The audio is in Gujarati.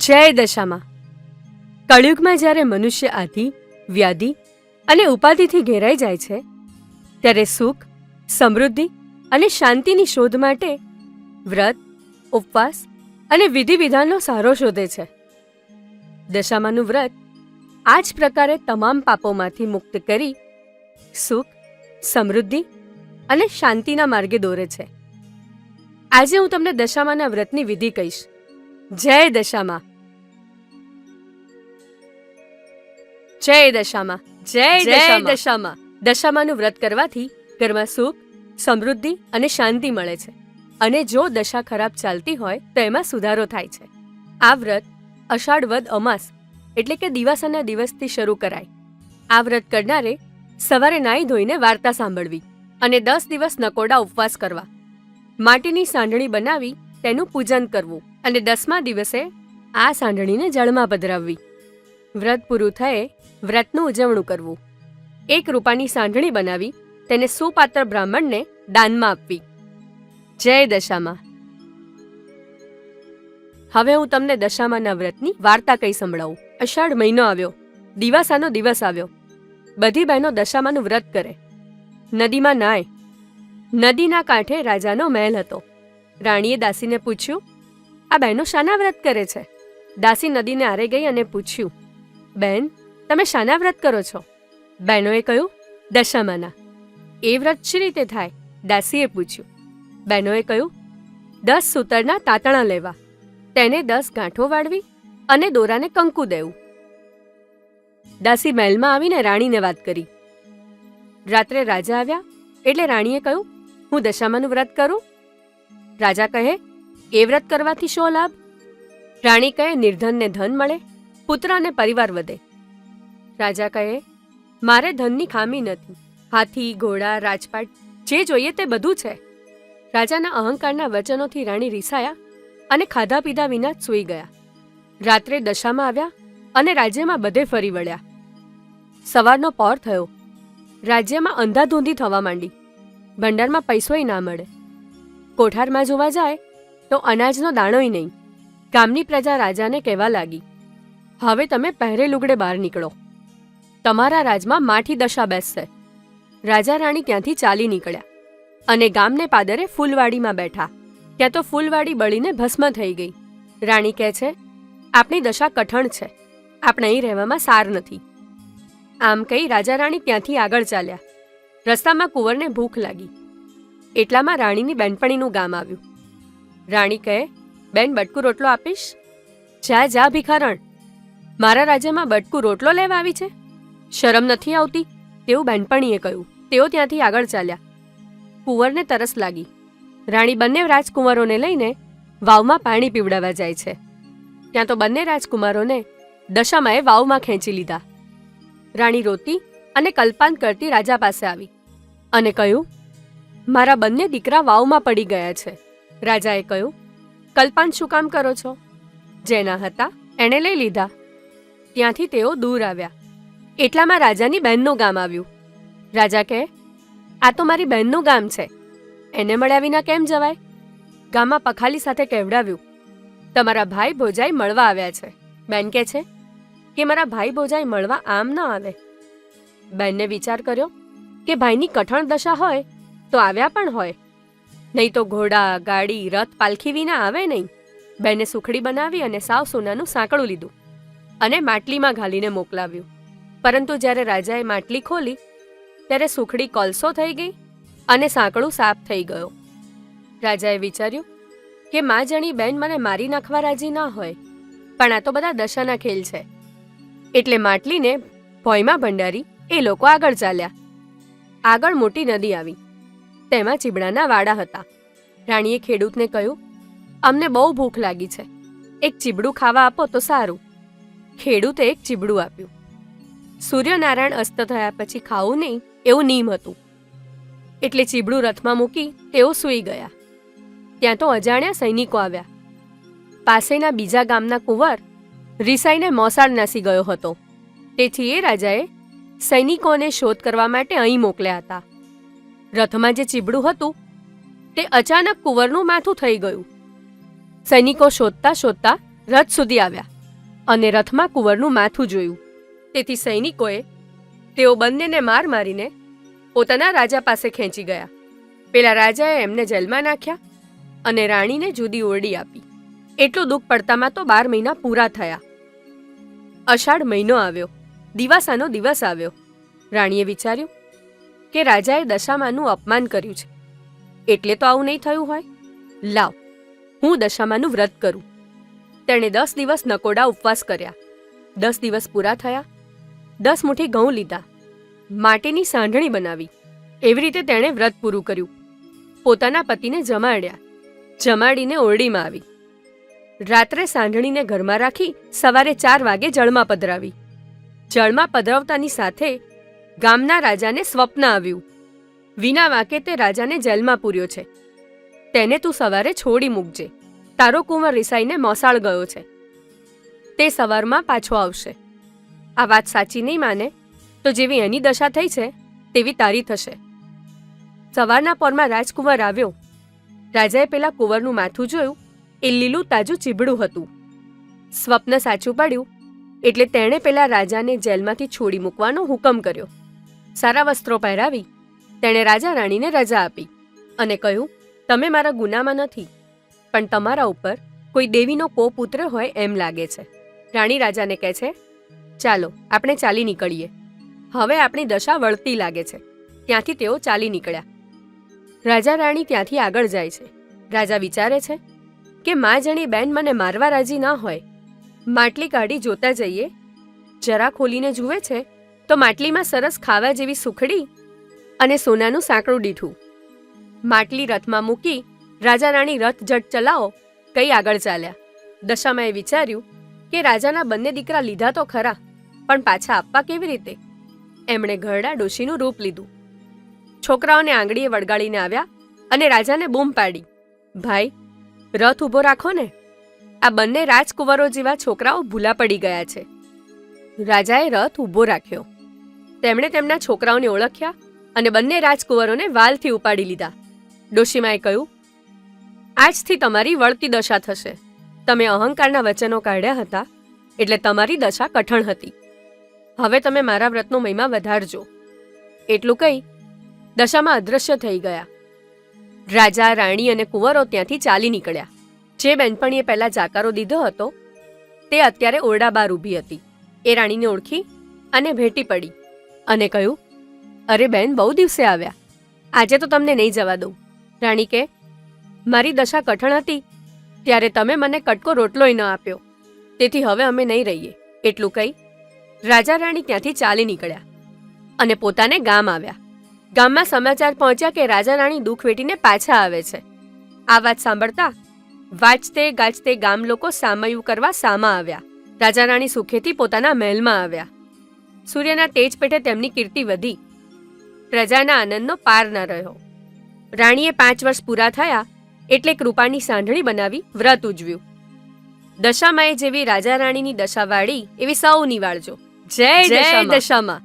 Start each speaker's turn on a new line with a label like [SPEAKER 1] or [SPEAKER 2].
[SPEAKER 1] જય દશામાં. કળયુગમાં જ્યારે મનુષ્ય આધિ, વ્યાધિ અને ઉપાધિથી ઘેરાઈ જાય છે ત્યારે સુખ, સમૃદ્ધિ અને શાંતિની શોધ માટે વ્રત, ઉપવાસ અને વિધિ વિધાનનો સહારો શોધે છે. દશામાનું વ્રત આ જ પ્રકારે તમામ પાપોમાંથી મુક્ત કરી સુખ, સમૃદ્ધિ અને શાંતિના માર્ગે દોરે છે. આજે હું તમને દશામાના વ્રતની વિધિ કહીશ. જય દશામાં. જય દશામાં. જય દશામાં. દશામાનું વ્રત કરવાથી ઘરમાં સુખ, સમૃદ્ધિ અને શાંતિ મળે છે અને જો દશા ખરાબ ચાલતી હોય તો એમાં સુધારો થાય છે. આ વ્રત અષાઢ વદ અમાસ એટલે કે દિવાસાના દિવસથી શરૂ કરાય. આ વ્રત કરનારે સવારે નાહી ધોઈને વાર્તા સાંભળવી અને 10 દિવસ નકોડા ઉપવાસ કરવા. માટીની સાંઢણી બનાવી તેનું પૂજન કરવું અને 10મા દિવસે આ સાંઢણીને જળમાં પધરાવવી. વ્રત પૂરું થયે વ્રતનું ઉજવણું કરવું. 1 રૂપાની સાંઢણી બનાવી તેને સુપાત્ર બ્રાહ્મણને દાનમાં આપવી. જય દશામાં. હવે હું તમને દશામાના વ્રતની વાર્તા કહી સંભળાવું. અષાઢ મહિનો આવ્યો, દિવાસાનો દિવસ આવ્યો. બધી બહેનો દશામાનું વ્રત કરે, નદીમાં નાય. નદીના કાંઠે રાજાનો મહેલ હતો. રાણીએ દાસીને પૂછ્યું, આ બહેનો શાના વ્રત કરે છે? દાસી નદીને આરે ગઈ અને પૂછ્યું, બહેન, તમે શાના વ્રત કરો છો? બહેનોએ કહ્યું, દશામાના. એ વ્રત શી રીતે થાય? દાસીએ પૂછ્યું. બહેનોએ કહ્યું, 10 સૂતરના તાતણા લેવા, તેને 10 ગાંઠો વાળવી અને દોરાને કંકુ દેવું. દાસી મહેલમાં આવીને રાણીને વાત કરી. રાત્રે રાજા આવ્યા એટલે રાણીએ કહ્યું, હું દશામાનું વ્રત કરું? રાજા કહે, એ વ્રત કરવાથી શો લાભ? રાણી કહે, નિર્ધનને ધન મળે, પુત્ર અને પરિવાર વધે. રાજા કહે, મારે ધનની ખામી નથી. હાથી, ઘોડા, રાજપાટ જે જોઈએ તે બધું છે. રાજાના અહંકારના વચનોથી રાણી રીસાયા અને ખાધા પીધા વિના જ સૂઈ ગયા. રાત્રે દશામાં આવ્યા અને રાજ્યમાં બધે ફરી વળ્યા. સવારનો પહોર થયો. રાજ્યમાં અંધાધૂંધી થવા માંડી. ભંડારમાં પૈસોય ના મળે. કોઠારમાં જોવા જાય તો અનાજનો દાણોય નહીં. ગામની પ્રજા રાજાને કહેવા લાગી, હવે તમે પહેરે લુગડે બહાર નીકળો, તમારા રાજમાં માઠી દશા બેસશે. રાજા રાણી ત્યાંથી ચાલી નીકળ્યા અને ગામને પાદરે ફૂલવાડીમાં બેઠા. ત્યાં તો ફૂલવાડી બળીને ભસ્મ થઈ ગઈ. રાણી કહે છે, આપણી દશા કઠણ છે, આપણે અહીં રહેવામાં સાર નથી. આમ કહી રાજા રાણી ત્યાંથી આગળ ચાલ્યા. રસ્તામાં કુંવરને ભૂખ લાગી. એટલામાં રાણીની બેનપણીનું ગામ આવ્યું. રાણી કહે, બેન, બટકું રોટલો આપીશ? જા જા ભિખારણ, મારા રાજ્યમાં બટકું રોટલો લેવા આવી છે? શરમ નથી આવતી? તેવું બેનપણીએ કહ્યું. તેઓ ત્યાંથી આગળ ચાલ્યા. કુંવરને તરસ લાગી. રાણી બંને રાજકુમારોને લઈને વાવમાં પાણી પીવડાવવા જાય છે. ત્યાં તો બંને રાજકુમારોને દશામાએ વાવમાં ખેંચી લીધા. રાણી રોતી અને કલ્પાંત કરતી રાજા પાસે આવી અને કહ્યું, મારા બંને દીકરા વાવમાં પડી ગયા છે. રાજાએ કહ્યું, કલ્પાંત શું કામ કરો છો? જેના હતા એણે લઈ લીધા. ત્યાંથી તેઓ દૂર આવ્યા. એટલામાં રાજાની બહેનનું ગામ આવ્યું. રાજા કહે, આ તો મારી બહેનનું ગામ છે, એને મળ્યા વિના કેમ જવાય? ગામમાં પખાલી સાથે કહેવડાવ્યું, તમારા ભાઈ ભોજાઈ મળવા આવ્યા છે. બેન કહે છે કે મારા ભાઈ ભોજાઈ મળવા આમ ન આવે. બેનને વિચાર કર્યો કે ભાઈની કઠણ દશા હોય તો આવ્યા પણ હોય, નહીં તો ઘોડા, ગાડી, રથ, પાલખી વિના આવે નહીં. બેને સુખડી બનાવી અને સાવ સોનાનું સાંકળું લીધું અને માટલીમાં ઘાલીને મોકલાવ્યું. પરંતુ જ્યારે રાજાએ માટલી ખોલી ત્યારે સુખડી કોલસો થઈ ગઈ અને સાંકળું સાફ થઈ ગયો. રાજાએ વિચાર્યું કે માં જણી બેન મને મારી નાખવા રાજી ના હોય, પણ આ તો બધા દશાના ખેલ છે. એટલે માટલીને ભોંયમાં ભંડારી એ લોકો આગળ ચાલ્યા. આગળ મોટી નદી આવી. તેમાં ચીબડાના વાડા હતા. રાણીએ ખેડૂતને કહ્યું, અમને બહુ ભૂખ લાગી છે, એક ચીબડું ખાવા આપો તો સારું. ખેડૂતે એક ચીબડું આપ્યું. સૂર્યનારાયણ અસ્ત થયા પછી ખાવું નહીં એવું નિયમ હતું. એટલે ચીબડું રથમાં મૂકી તેઓ સૂઈ ગયા. ત્યાં તો અજાણ્યા સૈનિકો આવ્યા. પાસેના બીજા ગામના કુંવર રીસાઈને મોસાળ નાસી ગયો હતો. તેથી એ રાજાએ સૈનિકોને શોધ કરવા માટે અહીં મોકલ્યા હતા. રથમાં જે ચીબડું હતું તે અચાનક કુંવરનું માથું થઈ ગયું. સૈનિકો શોધતા શોધતા રથ સુધી આવ્યા. અને રથમાં કુંવરનું માથું જોયું. તેથી સૈનિકોએ તેઓ બંનેને માર મારીને પોતાના રાજા પાસે ખેંચી ગયા. પેલા રાજાએ એમને જેલમાં નાખ્યા અને રાણીને જુદી ઓરડી આપી. એટલું દુઃખ પડતામાં તો 12 મહિના પૂરા થયા. અષાઢ મહિનો આવ્યો, દિવાસાનો દિવસ આવ્યો. રાણીએ વિચાર્યું કે રાજાએ દશામાનું અપમાન કર્યું છે, એટલે તો આવું નહીં થયું હોય. લાવ, હું દશામાનું વ્રત કરું. તેણે 10 દિવસ નકોડા ઉપવાસ કર્યા. 10 દિવસ પૂરા થયા. 10 મુઠ્ઠી ઘઉં લીધા, માટીની સાંઢણી બનાવી. એવી રીતે તેણે વ્રત પૂરું કર્યું. પોતાના પતિને જમાડ્યા. જમાડીને ઓરડીમાં આવી. રાત્રે સાંઢણીને ઘરમાં રાખી સવારે 4 વાગે જળમાં પધરાવી. જળમાં પધરાવતાની સાથે ગામના રાજાને સ્વપ્ન આવ્યું. વિના વાકે તે રાજાને જેલમાં પૂર્યો છે. તેને તું સવારે છોડી મૂકજે. તારો કુંવર રિસાઈને મોસાળ ગયો છે, તે સવારમાં પાછો આવશે. આ વાત સાચી નહીં માને તો જેવી એની દશા થઈ છે તેવી તારી થશે. સવારના પોરમાં રાજકુંવર આવ્યો. રાજાએ પેલા કુંવરનું માથું જોયું. એ લીલું તાજું ચીબડું હતું. સ્વપ્ન સાચું પડ્યું એટલે તેણે પેલા રાજાને જેલમાંથી છોડી મૂકવાનો હુકમ કર્યો. સારા વસ્ત્રો પહેરાવી તેણે રાજા રાણીને રજા આપી અને કહ્યું, તમે મારા ગુનામાં નથી, પણ તમારા ઉપર કોઈ દેવીનો કોપ ઉતર્યો હોય એમ લાગે છે. રાણી રાજાને કહે છે, ચાલો આપણે ચાલી નીકળીએ. હવે આપણી દશા વળતી લાગે છે. ત્યાંથી તેઓ ચાલી નીકળ્યા. રાજા રાણી ત્યાંથી આગળ જાય છે. રાજા વિચારે છે કે મા જણી બેન મને મારવા રાજી ના હોય. માટલી કાઢી જોતા જઈએ. જરા ખોલીને જુએ છે તો માટલીમાં સરસ ખાવા જેવી સુખડી અને સોનાનું સાંકડું દીઠું. માટલી રથમાં મૂકી રાજા રાણી રથ જટ ચલાવો કઈ આગળ ચાલ્યા. દશામાએ વિચાર્યું કે રાજાના બંને દીકરા લીધા તો ખરા, પણ પાછા આપવા કેવી રીતે? એમણે ઘરડા ડોશીનું રૂપ લીધું. છોકરાઓને આંગળીએ વળગાડીને આવ્યા અને રાજાને બૂમ પાડી, ભાઈ રથ ઊભો રાખો ને, આ બંને રાજકુંવરો જેવા છોકરાઓ ભૂલા પડી ગયા છે. રાજાએ રથ ઊભો રાખ્યો. તેમણે તેમના છોકરાઓને ઓળખ્યા અને બંને રાજકુંવરોને વાલથી ઉપાડી લીધા. ડોશીમાએ કહ્યું, આજથી તમારી વળતી દશા થશે. તમે અહંકારના વચનો કાઢ્યા હતા એટલે તમારી દશા કઠણ હતી. હવે તમે મારા વ્રતનો મહિમા વધારજો. એટલું કહી દશામાં અદૃશ્ય થઈ ગયા. રાજા રાણી અને કુંવરો ત્યાંથી ચાલી નીકળ્યા. જે બેનપણીએ પહેલા જાકારો દીધો હતો તે અત્યારે ઓરડા બહાર ઊભી હતી. એ રાણીને ઓળખી અને ભેટી પડી અને કહ્યું, અરે બેન, બહુ દિવસે આવ્યા. આજે તો તમને નહીં જવા દઉં. રાણી કે, મારી દશા કઠણ હતી ત્યારે તમે મને કટકો રોટલોય ન આપ્યો, તેથી હવે અમે નહીં રહીએ. એટલું કહી રાજા રાણી ત્યાંથી ચાલી નીકળ્યા અને પોતાને ગામ આવ્યા. ગામમાં સમાચાર પહોંચ્યા કે રાજા રાણી દુઃખ વેઠીને પાછા આવે છે. આ વાત સાંભળતા વાંચતે ગાજતે ગામ લોકો સામયું કરવા સામા આવ્યા. રાજા રાણી સુખેથી પોતાના મહેલમાં આવ્યા. સૂર્યના તેજ પેઠે તેમની કીર્તિ વધી. પ્રજાના આનંદનો પાર ન રહ્યો. રાણીએ 5 વર્ષ પૂરા થયા એટલે કૃપાની સાંઢળી બનાવી વ્રત ઉજવ્યું. દશામાએ જેવી રાજા રાણીની દશા વાળી એવી સૌ નિવાળજો. જય દશામા.